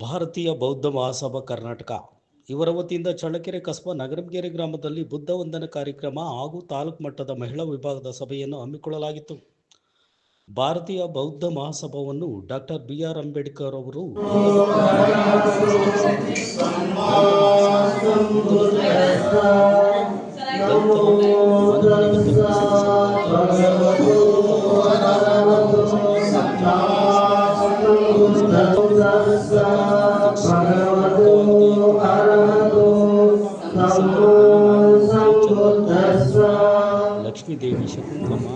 ಭಾರತೀಯ ಬೌದ್ಧ ಮಹಾಸಭಾ ಕರ್ನಾಟಕ ಇವರ ವತಿಯಿಂದ ಚಳ್ಳಕೆರೆ ಕಸ್ಬಾ ನಗರಂಗೆರೆ ಗ್ರಾಮದಲ್ಲಿ ಬುದ್ಧ ವಂದನ ಕಾರ್ಯಕ್ರಮ ಹಾಗೂ ತಾಲೂಕು ಮಟ್ಟದ ಮಹಿಳಾ ವಿಭಾಗದ ಸಭೆಯನ್ನು ಹಮ್ಮಿಕೊಳ್ಳಲಾಗಿತ್ತು. ಭಾರತೀಯ ಬೌದ್ಧ ಮಹಾಸಭಾವನ್ನು ಡಾಕ್ಟರ್ ಬಿ.ಆರ್. ಅಂಬೇಡ್ಕರ್ ಅವರು ಲಕ್ಷ್ಮೀ ದೇವಿ, ಶಕುಂತಲಮ್ಮ,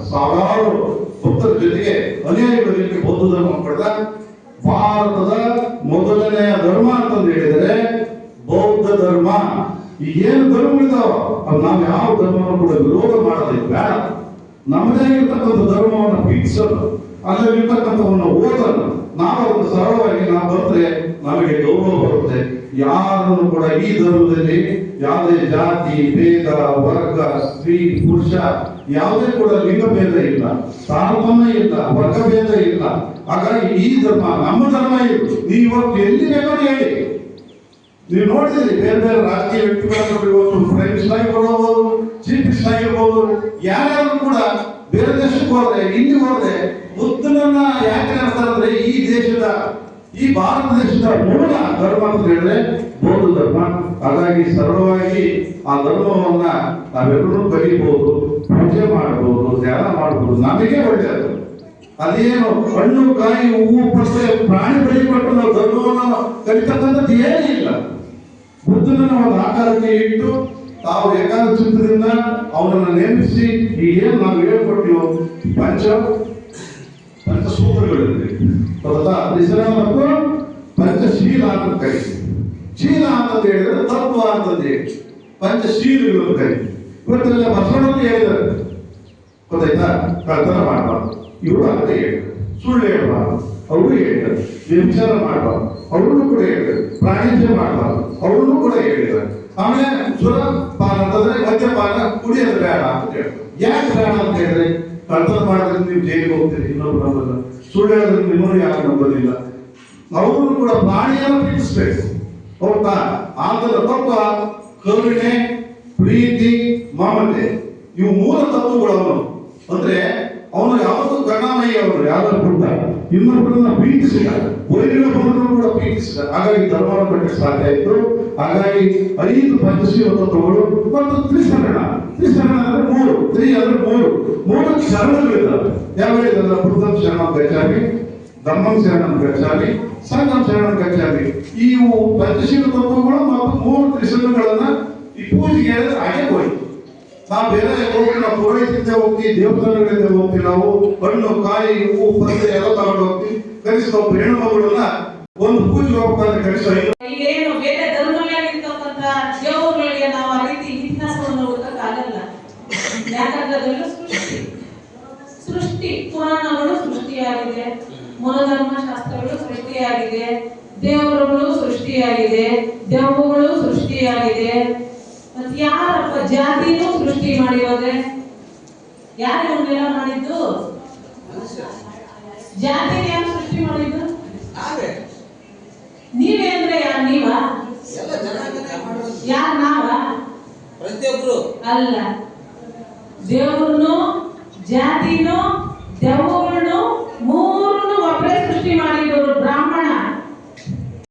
ಸಾವಿರಾರು ಭಕ್ತರ ಜೊತೆಗೆ ಅನೇಕ ಬೌದ್ಧ ಧರ್ಮ ಪಡೆದ ಭಾರತದ ಮೊದಲನೆಯ ಧರ್ಮ ಅಂತಂದು ಹೇಳಿದರೆ ಬೌದ್ಧ ಧರ್ಮ. ಏನು ಧರ್ಮಗಳಿದಾವ ಅದು ನಾವು ಯಾವ ಧರ್ಮವನ್ನು ಕೂಡ ವಿರೋಧ ಮಾಡೋದಕ್ಕೆ ಬೇಡ. ನಮ್ಮದೇ ಇರ್ತಕ್ಕಂಥ ಧರ್ಮವನ್ನು ಫಿಕ್ಸಲು, ಅದರಲ್ಲಿರ್ತಕ್ಕಂಥವನ್ನು ಓದಲು ನಾವು ಅದನ್ನು ಸರಳವಾಗಿ ನಾವು ಬಂದ್ರೆ ನಮಗೆ ಗೌರವ ಬರುತ್ತೆ. ಯಾರನ್ನು ಕೂಡ ಈ ಧರ್ಮದಲ್ಲಿ ಯಾವುದೇ ಜಾತಿ ಭೇದ, ವರ್ಗ, ಸ್ತ್ರೀ ಪುರುಷ ಯಾವುದೇ ಕೂಡ ಲಿಂಗ ಭೇದ ಇಲ್ಲ, ತಾರತಮ್ಯ ಇಲ್ಲ, ವರ್ಗ ಭೇದ ಇಲ್ಲ. ಹಾಗಾಗಿ ಈ ಧರ್ಮ ನಮ್ಮ ಧರ್ಮ ಇದು. ನೀವು ಇವತ್ತು ಎಲ್ಲಿ ಬೇಕಾದ್ರೂ ಹೇಳಿ, ನೀವು ನೋಡಿದ್ರಿ ಬೇರೆ ಬೇರೆ ರಾಜಕೀಯ ವ್ಯಕ್ತಿಗಳನ್ನು ಇವತ್ತು ಪ್ರೈಮ್ ಮಿನಿಸ್ಟರ್ ಆಗಿ ಬರಬಹುದು, ಚೀಫ್ ಮಿನಿಸ್ಟರ್ ಆಗಿರ್ಬೋದು, ಯಾರ್ಯಾರು ಕೂಡ ಬೇರೆ ದೇಶಕ್ಕೆ ಹೋದ್ರೆ ಇಲ್ಲಿ ಹೋದ್ರೆ ಬುದ್ಧನನ್ನ ಯಾಕೆ ನಡೆಸ್ತಾರೆ ಅಂದ್ರೆ ಈ ದೇಶದ, ಈ ಭಾರತ ದೇಶದ ಮೂಲ ಧರ್ಮ ಅಂತ ಹೇಳಿದ್ರೆ ಬೌದ್ಧ ಧರ್ಮ. ಹಾಗಾಗಿ ಸರಳವಾಗಿ ಆ ಧರ್ಮವನ್ನ ನಾವೆಲ್ಲರೂ ಕಲಿಬಹುದು, ಪೂಜೆ ಮಾಡಬಹುದು, ಧ್ಯಾನ ಮಾಡಬಹುದು, ನಮಗೆ ಒಳ್ಳೆಯದು. ಅದೇನು ಹಣ್ಣು ಕಾಯಿ ಹೂವು ಪಟ್ಟೆ ಪ್ರಾಣಿ ಬಲಿಪಟ್ಟು ನಾವು ಧರ್ಮವನ್ನು ಕಲಿತಕ್ಕಂಥದ್ದು ಏನೂ ಇಲ್ಲ. ಬುದ್ಧನನ್ನ ಒಂದು ಆಕಾರಕ್ಕೆ ಇಟ್ಟು ತಾವು ಏಕಾದ ಚಿತ್ರದಿಂದ ಅವನನ್ನು ನೇಮಿಸಿ ಈ ಏನು ನಾವು ಹೇಳ್ಕೊಟ್ಟಿವೋ ಪಂಚಸೂತ್ರಗಳಿದೆ ಗೊತ್ತಾ? ಮತ್ತು ಪಂಚಶೀಲ ಅಂತ ಕರೀತೀವಿ. ಶೀಲ ಅಂತಂದು ಹೇಳಿದ್ರೆ ತತ್ವ ಅಂತಂದು ಹೇಳಿ ಪಂಚಶೀಲಗಳು ಕರೀತೀವಿ. ಇವತ್ತೆಲ್ಲ ಬಸವಣ್ಣನು ಹೇಳಿದ್ದಾರೆ ಗೊತ್ತಾಯ್ತಾ? ಕಳ್ತನ ಮಾಡಬಾರ್ದು, ಇವರು ಅಂತ ಹೇಳಿದ್ರು. ಸುಳ್ಳು ಹೇಳಬಾರ್ದು, ಅವರು ಹೇಳಿದ್ದಾರೆ. ವ್ಯಭಿಚಾರ ಮಾಡಬಾರ್ದು, ಅವ್ರನ್ನು ಕೂಡ ಹೇಳಿದ್ದಾರೆ. ಪ್ರಾಣಿತ್ಯ ಮಾಡಬಾರ್ದು, ಅವ್ರನ್ನು ಕೂಡ ಹೇಳಿದ್ದಾರೆ. ಆಮೇಲೆ ಸುರಪಾನ ಅಂತಂದ್ರೆ ಮದ್ಯಪಾನ ಕುಡಿಯೋದು ಬೇಡ ಅಂತ ಹೇಳ್ತಾರೆ. ಯಾಕೆ ಬೇಡ ಅಂತ ಹೇಳಿದ್ರೆ ಕಳ್ತನ ಮಾಡೋದ್ರಿಂದ ನೀವು ಜೈಲಿಗೆ ಹೋಗ್ತೀರಿ, ಇನ್ನೊಬ್ರು ನಂಬಲ್ಲ. ಸುಳ್ಳು ಹೇಳೋದ್ರಿಂದ ನಿಮ್ಮನ್ನು ಯಾರು ನಂಬೋದಿಲ್ಲ. ಅವ್ರನ್ನು ಕೂಡ ಪ್ರಾಣಿಯನ್ನು ಪ್ರೀತಿಸ್ಬೇಕು, ಹೌದಾ? ಆತನ ತತ್ವ ಕರುಣೆ, ಪ್ರೀತಿ, ಮಮತೆ, ಇವು ಮೂಲ ತತ್ವಗಳು. ಅಂದ್ರೆ ಅವನು ಯಾವತ್ತೂ ಕರುಣಾಮಯಿ. ಅವರು ಯಾರು ಕೂಡ ಇನ್ನೊಬ್ಬರನ್ನ ಪ್ರೀತಿಸಿದ, ವೈರಿಗಳೊಬ್ಬರನ್ನು ಕೂಡ ಪ್ರೀತಿಸಿದ. ಹಾಗಾಗಿ ಧರ್ಮವನ್ನು ಕಟ್ಟಕ್ಕೆ ಸಾಧ್ಯ ಆಯಿತು. ಹಾಗಾಗಿ 5 ಪಂಚಶೀಲ ತತ್ವಗಳು ಮತ್ತು ತ್ರಿಸರಣ. ತ್ರಿಸರಣ ಅಂದ್ರೆ 3, ತ್ರಿ ಅಂದ್ರೆ 3 ಶರಣಗಳಿದ್ದಾವೆ. ಯಾವ ಹೇಳಿದ್ರಲ್ಲ, ಬುದ್ಧಂ ಶರಣಂ ಗಚ್ಚಾಮಿ, ಧಮ್ಮಂ ಶರಣಂ ಗಚ್ಚಾಮಿ, ಸಂಘಂ ಶರಣಂ ಗಚ್ಚಾಮಿ. ಈ ಪಂಚಶೀಲ ತತ್ವಗಳು ಮತ್ತು 3 ತ್ರಿಸರಣಗಳನ್ನ ಈ ಪೂಜೆಗೆ ಹೇಳಿದ್ರೆ ಹಾಗೆ ಹೋಯ್ತು. ನಾವು ಬೇರೆ ಹೋಗಿ ನಾವು ಪುರೋಹಿತರಿಂದ ಹೋಗ್ತೀವಿ, ದೇವಸ್ಥಾನಗಳಿಂದ ಹೋಗ್ತೀವಿ. ನಾವು ಹಣ್ಣು ಕಾಯಿ ಹೂವು ಪತ್ತೆ ಎಲ್ಲ ತಗೊಂಡು ಹೋಗ್ತೀವಿ. ಕನಿಷ್ಠ ಒಬ್ಬ ಹೆಣ್ಣು ಮಗುಳನ್ನ ಒಂದು ಪೂಜೆ ಹೋಗ್ಬೇಕಾದ್ರೆ ಕನಿಷ್ಠ ಈಗೇನು ಬೇರೆ ಧರ್ಮಗಳಿರ್ತಕ್ಕಂಥ ದೇವರುಗಳಿಗೆ ನಾವು ಆ ರೀತಿ ಇತಿಹಾಸವನ್ನು ಹುಡುಕಕ್ಕಾಗಲ್ಲ. ಯಾಕಂದ್ರೆ ಅದೆಲ್ಲ ಸೃಷ್ಟಿ ಪುರಾಣಗಳು ಸೃಷ್ಟಿಯಾಗಿದೆ, ಮೂಲಧರ್ಮ ಶಾಸ್ತ್ರಗಳು ಸೃಷ್ಟಿಯಾಗಿದೆ, ದೇವರುಗಳು ಸೃಷ್ಟಿಯಾಗಿದೆ, ದೆವ್ವಗಳು ಸೃಷ್ಟಿಯಾಗಿದೆ. ಮತ್ತೆ ಯಾರಪ್ಪ ಜಾತಿನೂ ಸೃಷ್ಟಿ ಮಾಡಿರೋದೆ? ಯಾರು ಇವನ್ನೆಲ್ಲ ಮಾಡಿದ್ದು? ಜಾತಿ ಯಾರು ಸೃಷ್ಟಿ ಮಾಡಿದ್ದು? ನೀವೇ ಅಂದ್ರೆ ಯಾರು? ನೀವ ಯಾರು? ನಾವ? ಪ್ರತಿಯೊಬ್ಬರು ಅಲ್ಲ. ದೇವ್ರನ್ನು, ಜಾತಿನೂ, ದೆವ್ವಗಳನ್ನು ಮೂರನ್ನು ಒಬ್ಬರೇ ಸೃಷ್ಟಿ ಮಾಡಿ